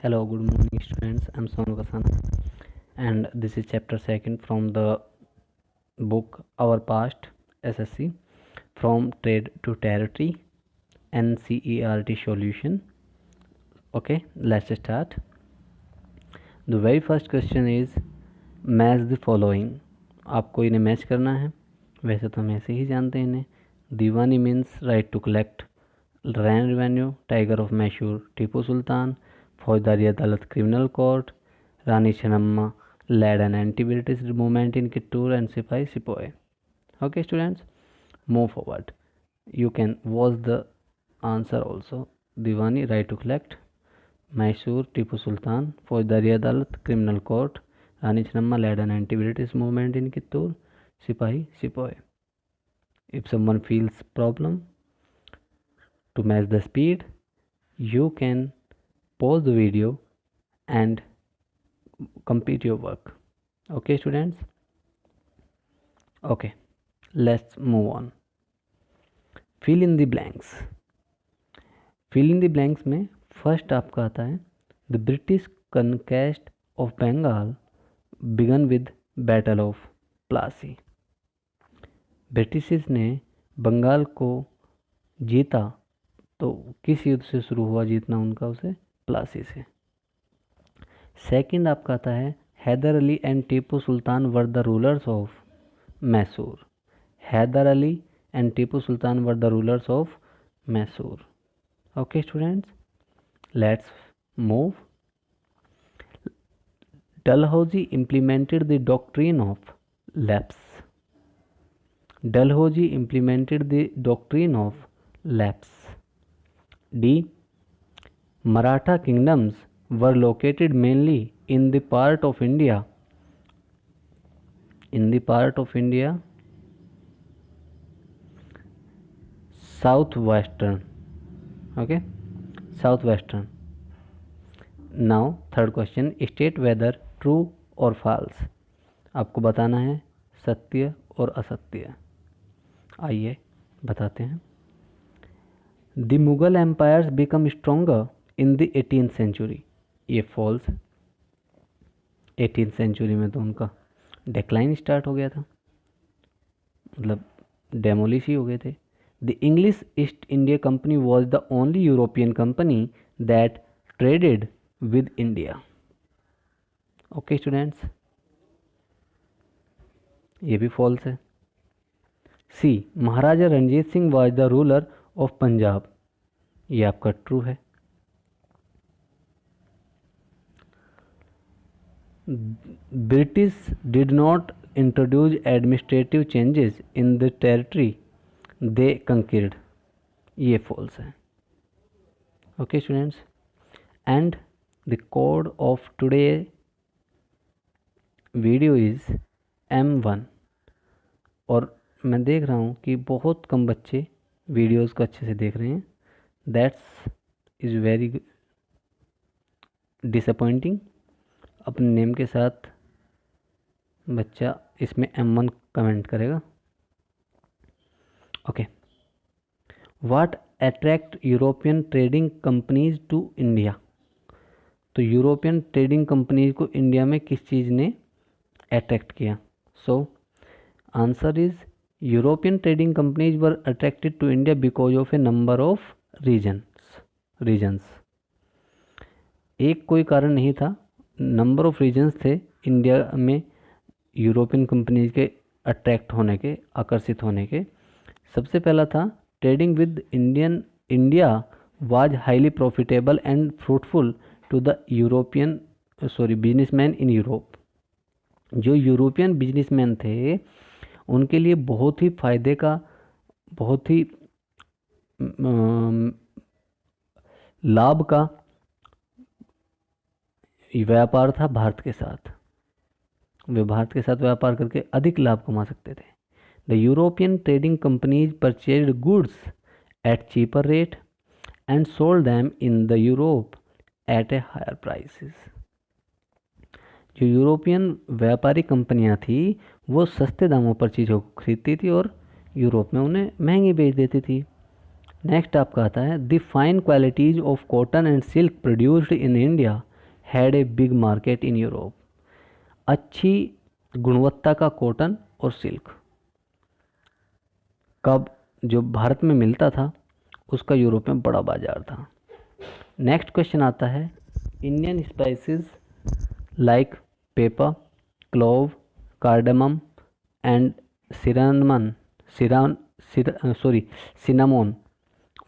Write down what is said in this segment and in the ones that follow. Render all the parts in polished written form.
Hello, good morning, students. I'm Sonu Kasana, and this is chapter second from the book Our Past SSC from Trade to Territory NCERT solution. Okay, let's start. The very first question is match the following. आपको इन्हें match करना है. वैसे तो हम ऐसे ही जानते हैं इन्हें. Diwani means right to collect रैन revenue. Tiger of Mysore Tipu Sultan. फौजदारी अदालत criminal court. Rani Chennamma led an anti-British movement in Kittur and Sipai Sipoy. Okay, students, move forward. You can watch the answer also. Diwani, right to collect. Mysore, Tipu Sultan. Faujdari Adalat, criminal court. Rani Channamma led an anti-British movement in Kittur, Sipahi, Sipoy. If someone feels problem to match the speed, you can pause the video and complete your work. Okay, students? Okay, let's move on. Fill in the blanks. Fill in the blanks में first आपका आता है the British conquest of Bengal began with battle of Plassey. Britishers ने बंगाल को जीता तो किस युद्ध से शुरू हुआ जीतना उनका? उसे प्लासी से. सेकंड आपका आता है Haidar Ali and Tipu Sultan were the rulers of Mysore. Haidar Ali and Tipu Sultan were the rulers of Mysore. Okay students, let's move. Dalhousie implemented the doctrine of lapse. Dalhousie implemented the doctrine of lapse. D. Maratha kingdoms were located mainly in the part of India southwestern. Okay, southwestern. Now third question, state whether true or false. आपको बताना है सत्य और असत्य. आइए बताते हैं. The Mughal empires become stronger in the 18th century. ये फॉल्स है. 18th सेंचुरी में तो उनका डिक्लाइन स्टार्ट हो गया था, मतलब डेमोलिश ही हो गए थे. The English East India Company was the only European company that traded with India. Okay students, ये भी फॉल्स है. C. Maharaja Ranjit Singh was the ruler of Punjab. ये आपका ट्रू है. British did not introduce administrative changes in the territory they conquered. ये false है. Okay students, and the code of today video is M1. और मैं देख रहा हूँ कि बहुत कम बच्चे वीडियोस को अच्छे से देख रहे हैं. That's is very disappointing. अपने नेम के साथ बच्चा इसमें M1 कमेंट करेगा. Okay. What attract European trading companies to India. तो यूरोपियन ट्रेडिंग कंपनीज को इंडिया में किस चीज़ ने अट्रैक्ट किया? So answer is European trading companies were attracted to India because of a number of reasons. एक कोई कारण नहीं था, नंबर ऑफ रीजन्स थे इंडिया में यूरोपियन कंपनीज के अट्रैक्ट होने के, आकर्षित होने के. सबसे पहला था trading with India was highly profitable and fruitful to the businessman in Europe. जो यूरोपियन बिजनेसमैन थे उनके लिए बहुत ही फायदे का, बहुत ही लाभ का व्यापार था भारत के साथ. वे भारत के साथ व्यापार करके अधिक लाभ कमा सकते थे. The European trading companies purchased goods at cheaper rate and sold them in the Europe at a higher prices. जो यूरोपियन व्यापारी कंपनियां थी वो सस्ते दामों पर चीज़ों को खरीदती थी और यूरोप में उन्हें महंगी बेच देती थी. नेक्स्ट आपका आता है the fine qualities of cotton and silk produced in India had a big market in Europe. अच्छी गुणवत्ता का कॉटन और सिल्क कब जो भारत में मिलता था उसका यूरोप में बड़ा बाजार था। नेक्स्ट क्वेश्चन आता है, Indian spices like pepper, clove, cardamom and cinnamon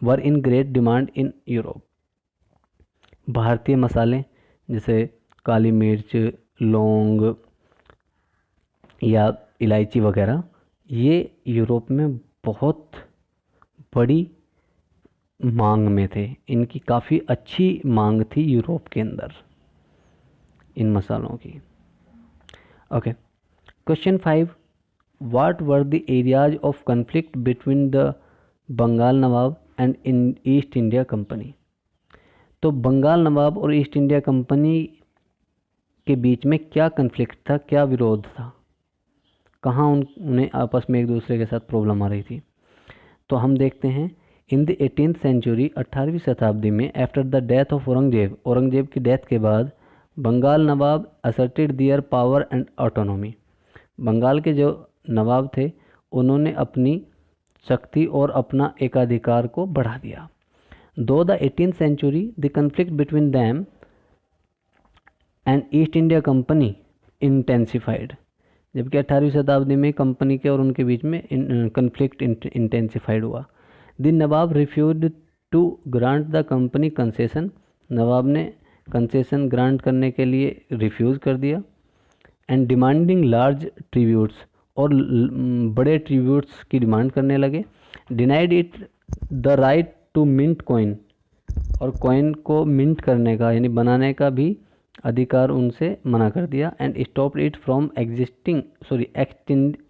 were in great demand in Europe. भारतीय मसाले जैसे काली मिर्च, लौंग या इलायची वगैरह ये यूरोप में बहुत बड़ी मांग में थे। इनकी काफ़ी अच्छी मांग थी यूरोप के अंदर इन मसालों की। Okay, question 5, what were the areas of conflict between the Bengal nawab and East India company. तो बंगाल नवाब और ईस्ट इंडिया कंपनी के बीच में क्या कन्फ्लिक्ट था, क्या विरोध था, कहाँ उन्हें आपस में एक दूसरे के साथ प्रॉब्लम आ रही थी। तो हम देखते हैं, इन द 18th सेंचुरी, 18वीं शताब्दी में, after the death of Aurangzeb की डेथ के बाद, Bengal nawab asserted their power and autonomy. Bengal के जो नवाब थे उन्होंने अपनी शक्ति और अपना एकाधिकार को बढ़ा दिया। Though the 18th century the conflict between them and East India company intensified. जबकि 18वीं शताब्दी में कंपनी के और उनके बीच में कन्फ्लिक्ट इंटेंसिफाइड हुआ। The nawab refused to grant the company concession. Nawab ने कंसेशन ग्रांट करने के लिए रिफ्यूज़ कर दिया। एंड डिमांडिंग लार्ज ट्रिब्यूट्स, और बड़े ट्रिब्यूट्स की डिमांड करने लगे। Denied it the right to mint coin, और कॉइन को मिंट करने का यानी बनाने का भी अधिकार उनसे मना कर दिया। And stopped it from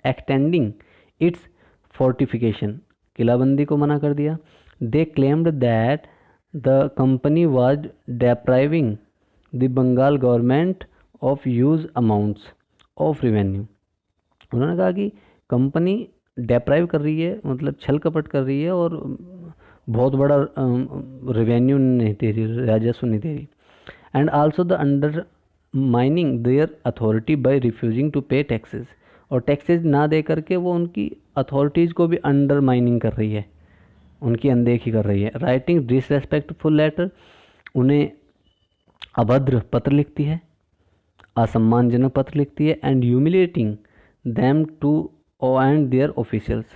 extending its fortification, किलाबंदी को मना कर दिया। They claimed that the company was depriving the Bengal government of huge amounts of revenue. उन्होंने कहा कि कंपनी डेप्राइव कर रही है, मतलब छल कपट कर रही है और बहुत बड़ा रेवेन्यू नहीं दे रही, राजस्व नहीं दे रही। And also the undermining their authority by refusing to pay taxes, और टैक्सेस ना दे करके वो उनकी अथॉरिटीज़ को भी अंडर माइनिंग कर रही है, उनकी अनदेखी कर रही है। राइटिंग डिसरेस्पेक्टफुल लेटर, उन्हें अभद्र पत्र लिखती है, असम्मानजनक पत्र लिखती है। And humiliating them to and their officials,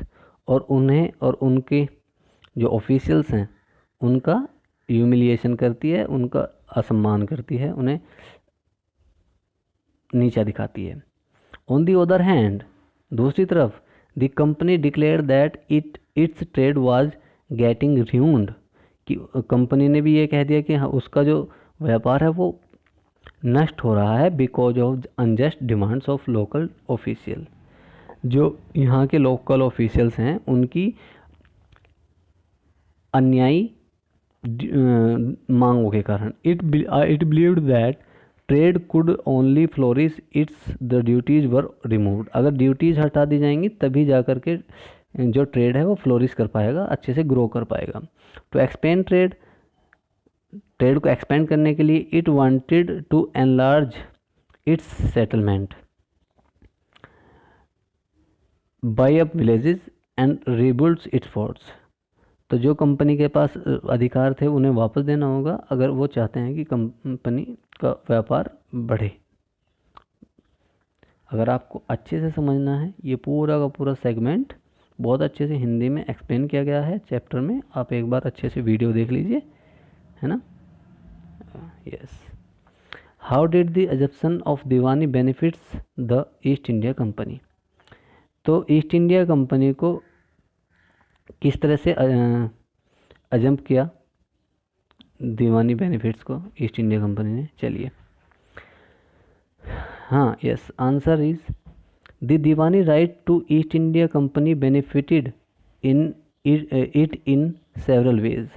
और उन्हें और उनके जो ऑफिशियल्स हैं उनका ह्यूमिलिएशन करती है, उनका असम्मान करती है, उन्हें नीचा दिखाती है। ऑन दी अदर हैंड, दूसरी तरफ, the company declared that its trade was getting ruined, कि कंपनी ने भी ये कह दिया कि हाँ उसका जो व्यापार है वो नष्ट हो रहा है, because of unjust demands of local official, जो यहाँ के लोकल ऑफिशियल्स हैं उनकी अन्यायी मांगों के कारण। It believed that trade could only flourish it's the duties were removed, अगर ड्यूटीज़ हटा दी जाएंगी तभी जा कर के जो ट्रेड है वो फ्लोरिश कर पाएगा, अच्छे से ग्रो कर पाएगा। तो एक्सपेंड ट्रेड को एक्सपेंड करने के लिए it wanted to enlarge its settlement, buy up villages and rebuilds its forts. तो जो कंपनी के पास अधिकार थे उन्हें वापस देना होगा अगर वो चाहते हैं कि कंपनी का व्यापार बढ़े। अगर आपको अच्छे से समझना है, ये पूरा का पूरा सेगमेंट बहुत अच्छे से हिंदी में एक्सप्लेन किया गया है चैप्टर में, आप एक बार अच्छे से वीडियो देख लीजिए, है ना। Yes, how did the adoption of diwani benefits the East India company. तो ईस्ट इंडिया कंपनी को किस तरह से अजम्प किया दीवानी बेनिफिट्स को ईस्ट इंडिया कंपनी ने, चलिए। हाँ, yes, answer is the diwani right to East India Company benefited in it in several ways.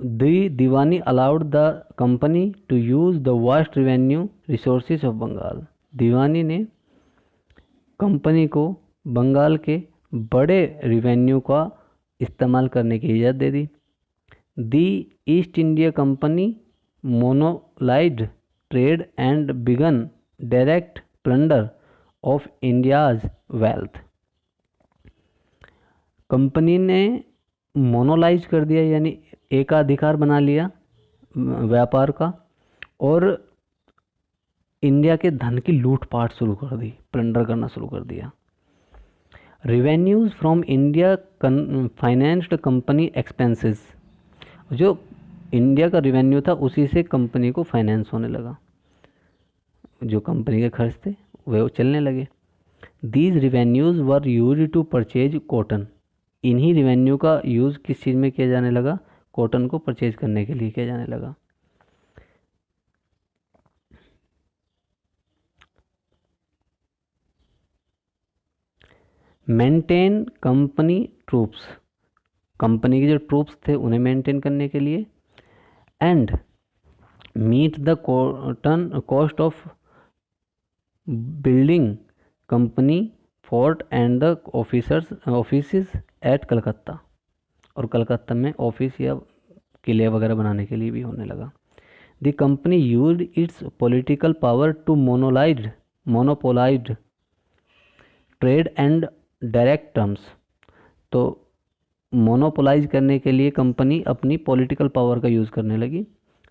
The diwani allowed the company to use the vast revenue resources of Bengal. Diwani ने कंपनी को बंगाल के बड़े revenue का इस्तेमाल करने की इजाज़त दे दी। The East India Company monopolized trade and began direct plunder of India's wealth. Company ने मोनोलाइज कर दिया यानी एकाधिकार बना लिया व्यापार का, और इंडिया के धन की लूटपाट शुरू कर दी, प्लंडर करना शुरू कर दिया. Revenues from India financed company expenses. जो इंडिया का रेवेन्यू था उसी से कंपनी को फाइनेंस होने लगा, जो कंपनी के खर्च थे वे चलने लगे. These revenues were used to purchase cotton. इन्हीं रेवेन्यू का यूज़ किस चीज़ में किया जाने लगा? कॉटन को परचेज करने के लिए किया जाने लगा. Maintain company troops. कंपनी के जो ट्रूप्स थे उन्हें मेंटेन करने के लिए. And meet the cost of building company fort and the office at Calcutta. और कलकत्ता में ऑफिस या किले वगैरह बनाने के लिए भी होने लगा. The company used its political power to monopolise trade and direct terms. तो मोनोपोलाइज करने के लिए कंपनी अपनी पॉलिटिकल पावर का यूज़ करने लगी.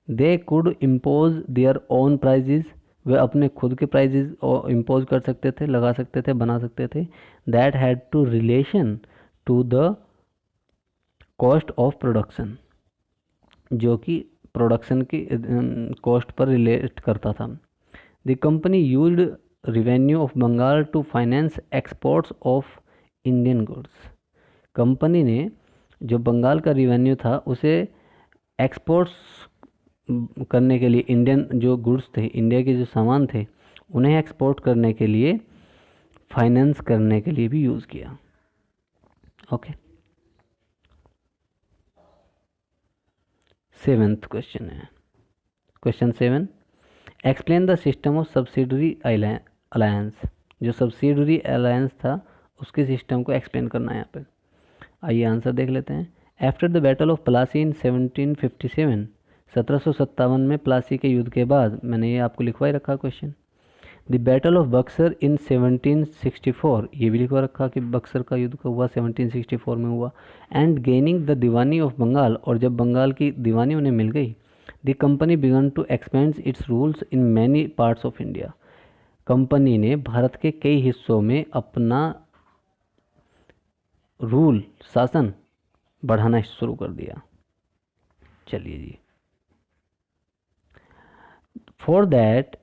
They could impose their own prices. वे अपने खुद के प्राइजेज इम्पोज कर सकते थे, लगा सकते थे, बना सकते थे. That had to relation to the cost of production, जो कि प्रोडक्शन की कॉस्ट पर रिलेट करता था. The company used revenue of Bengal to finance exports of Indian goods. Company ने जो बंगाल का रेवेन्यू था उसे एक्सपोर्ट्स करने के लिए, इंडियन जो गुड्स थे, इंडिया के जो सामान थे, उन्हें एक्सपोर्ट करने के लिए, फाइनेंस करने के लिए भी यूज़ किया. ओके. 7th क्वेश्चन है. Question 7, explain the system of subsidiary alliance. जो सब्सिडरी अलायंस था उसके सिस्टम को एक्सप्लेन करना है यहाँ पे. आइए आंसर देख लेते हैं. After the battle of Plassey in 1757, 1757 में प्लासी के युद्ध के बाद, मैंने ये आपको लिखवा ही रखा question. The battle of Buxar in 1764, ये भी लिखवा रखा कि बक्सर का युद्ध हुआ 1764 में हुआ. And gaining the diwani of Bengal, और जब बंगाल की दीवानी उन्हें मिल गई, the company began to expand its rules in many parts of India. Company ने भारत के कई हिस्सों में अपना रूल, शासन बढ़ाना शुरू कर दिया. चलिए जी. For that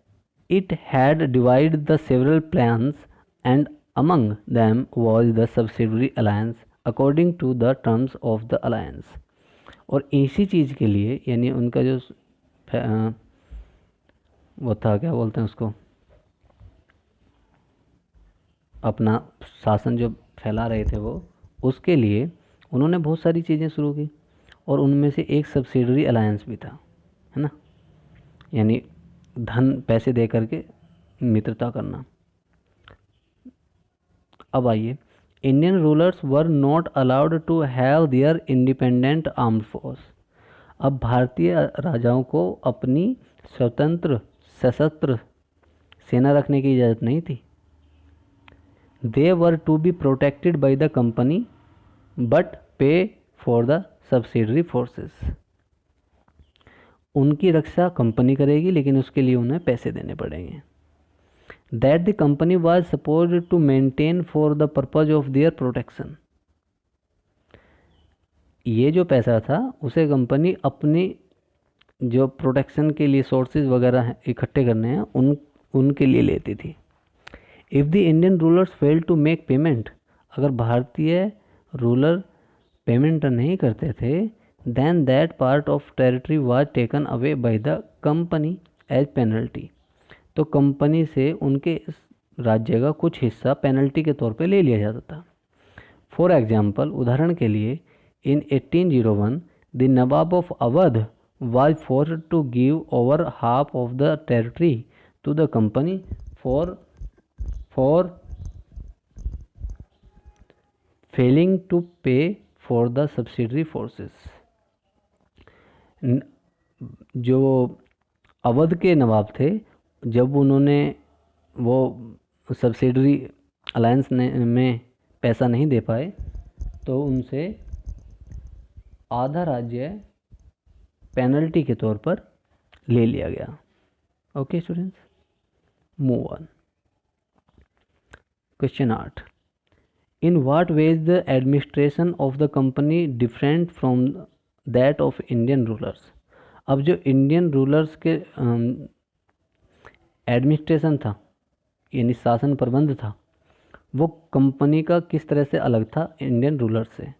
it had divided the several plans, and among them was the subsidiary alliance according to the terms of the alliance. और इसी चीज़ के लिए, यानी उनका जो वो था, क्या बोलते हैं उसको, अपना शासन जो फैला रहे थे वो, उसके लिए उन्होंने बहुत सारी चीज़ें शुरू की. और उनमें से एक सब्सिडरी अलायंस भी था, है ना, यानी धन पैसे दे करके मित्रता करना. अब आइए. Indian rulers were not allowed to have their independent armed force. अब भारतीय राजाओं को अपनी स्वतंत्र सशस्त्र सेना रखने की इजाज़त नहीं थी. They were to be protected by the company but pay for the subsidiary forces. उनकी रक्षा कंपनी करेगी, लेकिन उसके लिए उन्हें पैसे देने पड़ेंगे. That the company was supposed to maintain for the purpose of their protection. ये जो पैसा था उसे कंपनी अपनी जो प्रोटेक्शन के लिए सोर्सेज वगैरह इकट्ठे करने हैं उनके लिए लेती थी. If the Indian rulers fail to make payment, अगर भारतीय रूलर पेमेंट नहीं करते थे, then that part of territory was taken away by the company as penalty. तो कंपनी से उनके राज्य का कुछ हिस्सा पेनल्टी के तौर पे ले लिया जाता था. फॉर एग्जाम्पल, उदाहरण के लिए, इन 1801 the Nawab of Awadh was forced to give over half of the territory to the company for failing to pay for the subsidiary forces. जो अवध के नवाब थे, जब उन्होंने वो सब्सिडरी अलायंस में पैसा नहीं दे पाए तो उनसे आधा राज्य पेनल्टी के तौर पर ले लिया गया। Okay students, move on. Question 8, in what ways the administration of the company different from that of Indian rulers. अब जो इंडियन रूलर्स के एडमिनिस्ट्रेशन था, यानी शासन प्रबंध था, वो कंपनी का किस तरह से अलग था इंडियन रूलर से।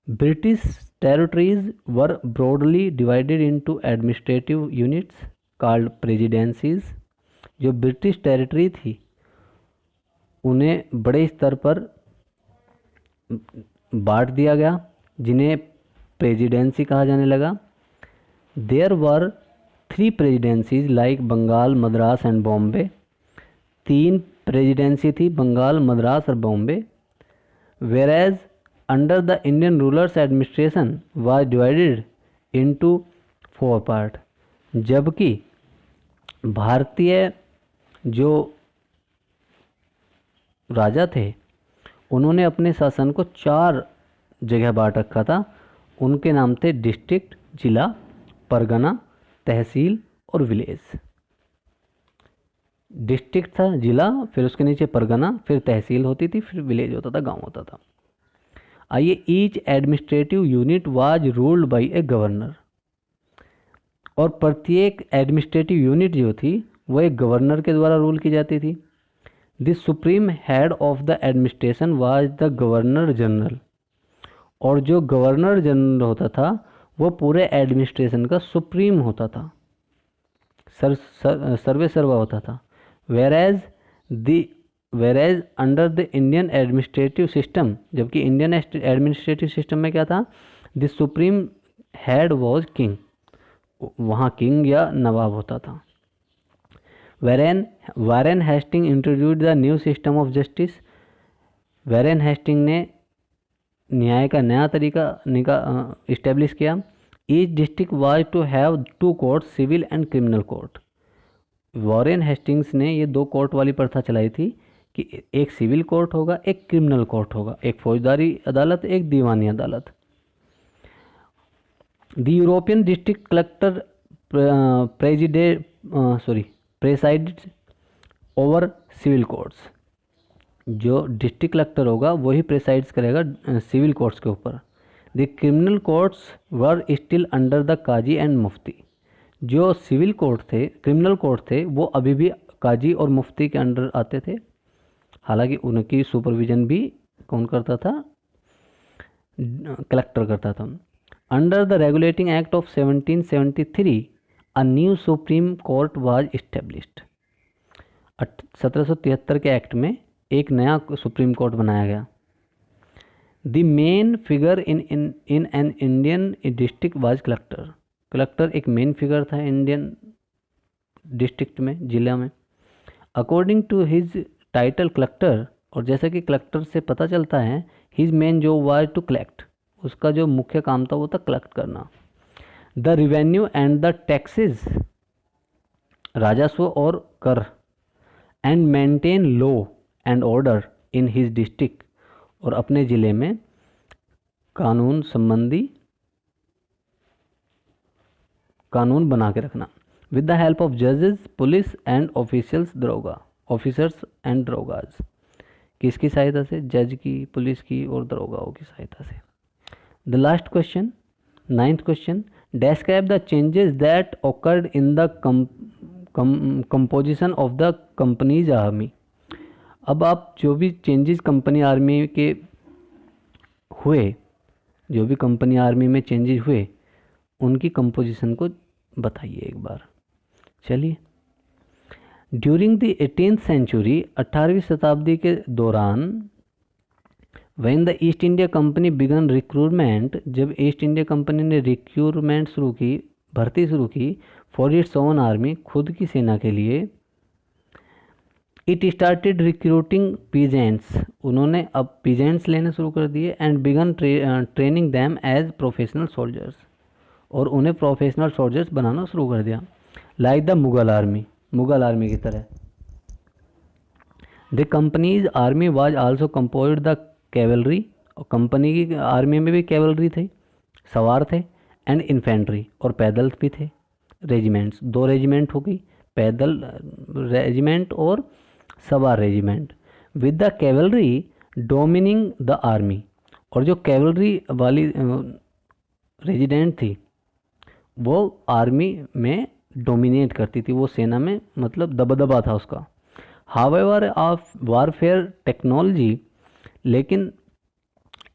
British territories were broadly divided into administrative units called presidencies. जो ब्रिटिश टेरिटरी थी उन्हें बड़े स्तर पर बांट दिया गया, जिन्हें प्रेसिडेंसी कहा जाने लगा। There were 3 presidencies like Bengal, Madras and Bombay. 3 presidency थी, बंगाल, मद्रास और Bombay. Where under the Indian rulers administration was divided into 4 part. जबकि भारतीय जो राजा थे उन्होंने अपने शासन को 4 जगह बांट रखा था। उनके नाम थे डिस्ट्रिक्ट, जिला, परगना, तहसील और विलेज। डिस्ट्रिक्ट था, जिला, फिर उसके नीचे परगना, फिर तहसील होती थी, फिर विलेज होता था, गांव होता था। आइए, each administrative unit was ruled by a governor. और प्रत्येक एडमिनिस्ट्रेटिव यूनिट जो थी वो एक गवर्नर के द्वारा रूल की जाती थी। The supreme head of the administration was the governor general. और जो गवर्नर जनरल होता था वो पूरे एडमिनिस्ट्रेशन का सुप्रीम होता था, सर्वे सर्वा होता था। Whereas under the Indian administrative system, जबकि इंडियन एडमिनिस्ट्रेटिव सिस्टम में क्या था, the supreme head was king, वहाँ किंग या नवाब होता था। Warren Hastings introduce the new system of justice. Warren Hastings ने न्याय का नया तरीका इस्टेब्लिश किया। Each district was to have 2 court, civil and criminal court. Warren Hastings ने ये 2 कोर्ट वाली प्रथा चलाई थी कि एक सिविल कोर्ट होगा, एक क्रिमिनल कोर्ट होगा, एक फौजदारी अदालत, एक दीवानी अदालत। The European district collector presides over civil courts. जो डिस्ट्रिक्ट कलेक्टर होगा वही प्रेसाइड्स करेगा सिविल कोर्ट्स के ऊपर। The criminal courts were still under the qazi and mufti. जो सिविल कोर्ट थे, क्रिमिनल कोर्ट थे, वो अभी भी काजी और मुफ्ती के अंडर आते थे। हालांकि उनकी सुपरविजन भी कौन करता था, कलेक्टर करता था। Under the regulating act of 1773 a new supreme court was established. 1773 के एक्ट में एक नया सुप्रीम कोर्ट बनाया गया। The main figure in an Indian district was collector. Collector एक मेन फिगर था इंडियन डिस्ट्रिक्ट में, जिला में। According to his title collector, और जैसा कि कलेक्टर से पता चलता है, his main job was to collect, उसका जो मुख्य काम था वो था कलेक्ट करना। The revenue and the taxes, राजस्व और कर, and maintain law and order in his district, और अपने ज़िले में कानून संबंधी कानून बना के रखना। विद द हेल्प ऑफ जजेस, पुलिस एंड ऑफिसर्स एंड दरोगाज। किसकी सहायता से? जज की, पुलिस की और दरोगाओं की सहायता से। The last question, 9th question, describe the changes that occurred in the composition of the company's army। अब आप जो भी चेंजेस कंपनी आर्मी के हुए, जो भी कंपनी आर्मी में चेंजेस हुए, उनकी कंपोजिशन को बताइए एक बार। चलिए, ड्यूरिंग द 18th सेंचुरी, 18वीं शताब्दी के दौरान, when the East India company began recruitment, जब ईस्ट इंडिया कंपनी ने रिक्रूटमेंट शुरू की, भर्ती शुरू की, फॉर इट्स ओन आर्मी, खुद की सेना के लिए, इट स्टार्टेड रिक्रूटिंग पीजेंट्स, उन्होंने अब पीजेंट्स लेने शुरू कर दिए, and began training them as professional soldiers, और उन्हें प्रोफेशनल सोल्जर्स बनाना शुरू कर दिया, लाइक द मुगल आर्मी की तरह। The companies army was also composed the cavalry, और कंपनी की आर्मी में भी कैवलरी थे, सवार थे, एंड इन्फेंट्री, और पैदल भी थे। रेजिमेंट्स, 2 रेजिमेंट हो गई, पैदल रेजिमेंट और सवार regiment, with the cavalry dominating the army, और जो कैवलरी वाली रेजिडेंट थी वो आर्मी में डोमिनेट करती थी, वो सेना में मतलब दबदबा था उसका। हावेवर ऑफ वारफेयर टेक्नोलॉजी, लेकिन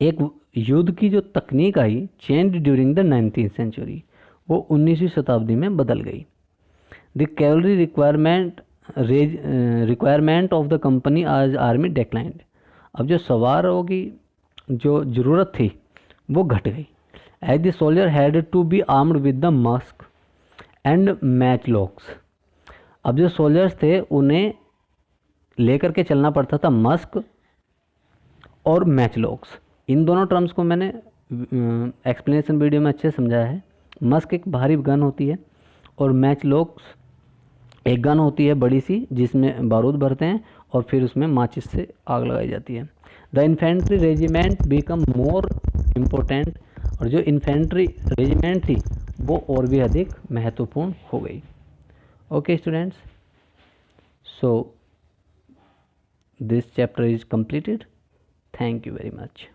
एक युद्ध की जो तकनीक आई, change during the 19th century, वो 19वीं शताब्दी में बदल गई। The cavalry requirement of the company आज आर्मी डेक्लाइंड, अब जो सवारों की जो ज़रूरत थी वो घट गई। As the soldier had to be armed with the musk and matchlocks, अब जो सोल्जर्स थे उन्हें लेकर के चलना पड़ता था मस्क और मैच लॉक्स। इन दोनों टर्म्स को मैंने एक्सप्लेनेशन वीडियो में अच्छे समझाया है। मस्क एक भारी गन होती है और मैच लॉक्स एक गन होती है बड़ी सी जिसमें बारूद भरते हैं और फिर उसमें माचिस से आग लगाई जाती है। The infantry regiment become more important, और जो इन्फेंट्री रेजिमेंट थी वो और भी अधिक महत्वपूर्ण हो गई। Okay students, so this chapter is completed. Thank you very much.